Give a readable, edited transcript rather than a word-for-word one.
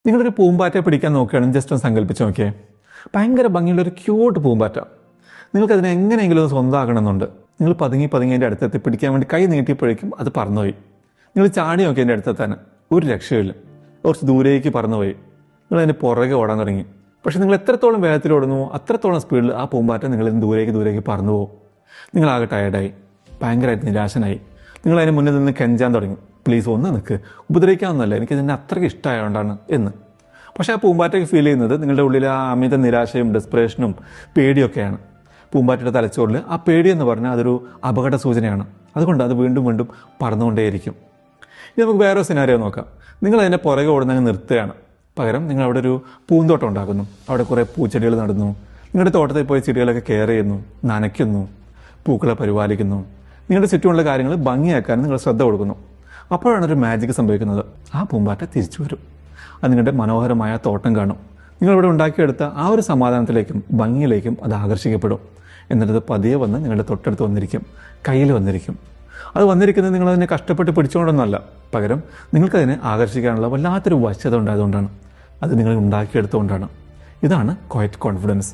നിങ്ങളൊരു പൂമ്പാറ്റയെ പിടിക്കാൻ നോക്കുകയാണെങ്കിൽ ജസ്റ്റ് ഒന്ന് സങ്കല്പിച്ച് നോക്കിയേ. ഭയങ്കര ഭംഗിയുള്ളൊരു ക്യൂട്ട് പൂമ്പാറ്റ. നിങ്ങൾക്കതിനെ എങ്ങനെയെങ്കിലും ഒന്ന് സ്വന്തമാക്കണമെന്നുണ്ട്. നിങ്ങൾ പതുങ്ങി അതിൻ്റെ അടുത്തെത്തി പിടിക്കാൻ വേണ്ടി കൈ നീട്ടിയപ്പോഴേക്കും അത് പറന്നുപോയി. നിങ്ങൾ ചാടി നോക്കി അതിൻ്റെ അടുത്തെത്താൻ ഒരു രക്ഷയില്ല. കുറച്ച് ദൂരേക്ക് പറന്നുപോയി. നിങ്ങൾ അതിൻ്റെ പുറകെ ഓടാൻ തുടങ്ങി. പക്ഷേ നിങ്ങൾ എത്രത്തോളം വേഗത്തിൽ ഓടുന്നു അത്രത്തോളം സ്പീഡിൽ ആ പൂമ്പാറ്റ നിങ്ങളിന്ന് ദൂരേക്ക് പറന്നു പോകും. നിങ്ങളാകെ ടയർഡായി, ഭയങ്കരമായിട്ട് നിരാശനായി. നിങ്ങൾ അതിന് മുന്നിൽ നിന്ന് കെഞ്ചാൻ തുടങ്ങി. പ്ലീസ് ഒന്ന് നിൽക്ക്, ഉപദ്രവിക്കാമെന്നല്ല, എനിക്കിതിനെ അത്രയ്ക്ക് ഇഷ്ടമായതുകൊണ്ടാണ് എന്ന്. പക്ഷേ ആ പൂമ്പാറ്റയ്ക്ക് ഫീൽ ചെയ്യുന്നത് നിങ്ങളുടെ ഉള്ളിൽ ആ അമിത നിരാശയും ഡെസ്പറേഷനും പേടിയൊക്കെയാണ്. പൂമ്പാറ്റയുടെ തലച്ചോറിൽ ആ പേടി എന്ന് പറഞ്ഞാൽ അതൊരു അപകട സൂചനയാണ്. അതുകൊണ്ട് അത് വീണ്ടും വീണ്ടും പറന്നുകൊണ്ടേയിരിക്കും. ഇനി നമുക്ക് വേറെ സിനാരിയോ നോക്കാം. നിങ്ങൾ അതിൻ്റെ പുറകെ ഓടുന്നങ്ങ് നിർത്തുകയാണ്. പകരം നിങ്ങൾ അവിടെ ഒരു പൂന്തോട്ടം ഉണ്ടാക്കുന്നു. അവിടെ കുറേ പൂച്ചെടികൾ നടുന്നു. നിങ്ങളുടെ തോട്ടത്തിൽ പോയി ചെടികളൊക്കെ കെയർ ചെയ്യുന്നു, നനയ്ക്കുന്നു, പൂക്കളെ പരിപാലിക്കുന്നു. നിങ്ങളുടെ ചുറ്റുമുള്ള കാര്യങ്ങൾ ഭംഗിയാക്കാൻ നിങ്ങൾ ശ്രദ്ധ കൊടുക്കുന്നു. അപ്പോഴാണ് ഒരു മാജിക് സംഭവിക്കുന്നത്. ആ പൂമ്പാറ്റ തിരിച്ചു വരും. അത് നിങ്ങളുടെ മനോഹരമായ തോട്ടം കാണും. നിങ്ങളിവിടെ ഉണ്ടാക്കിയെടുത്ത ആ ഒരു സമാധാനത്തിലേക്കും ഭംഗിയിലേക്കും അത് ആകർഷിക്കപ്പെടും. എന്നിട്ടത് പതിയെ വന്ന് നിങ്ങളുടെ തൊട്ടടുത്ത് വന്നിരിക്കും, കയ്യിൽ വന്നിരിക്കും. അത് വന്നിരിക്കുന്നത് നിങ്ങളതിനെ കഷ്ടപ്പെട്ട് പിടിച്ചുകൊണ്ടൊന്നുമല്ല, പകരം നിങ്ങൾക്കതിനെ ആകർഷിക്കാനുള്ള വല്ലാത്തൊരു വശ്യത ഉണ്ടായതുകൊണ്ടാണ്. അത് നിങ്ങൾ ഉണ്ടാക്കിയെടുത്തുകൊണ്ടാണ്. ഇതാണ് ക്വയറ്റ് കോൺഫിഡൻസ്.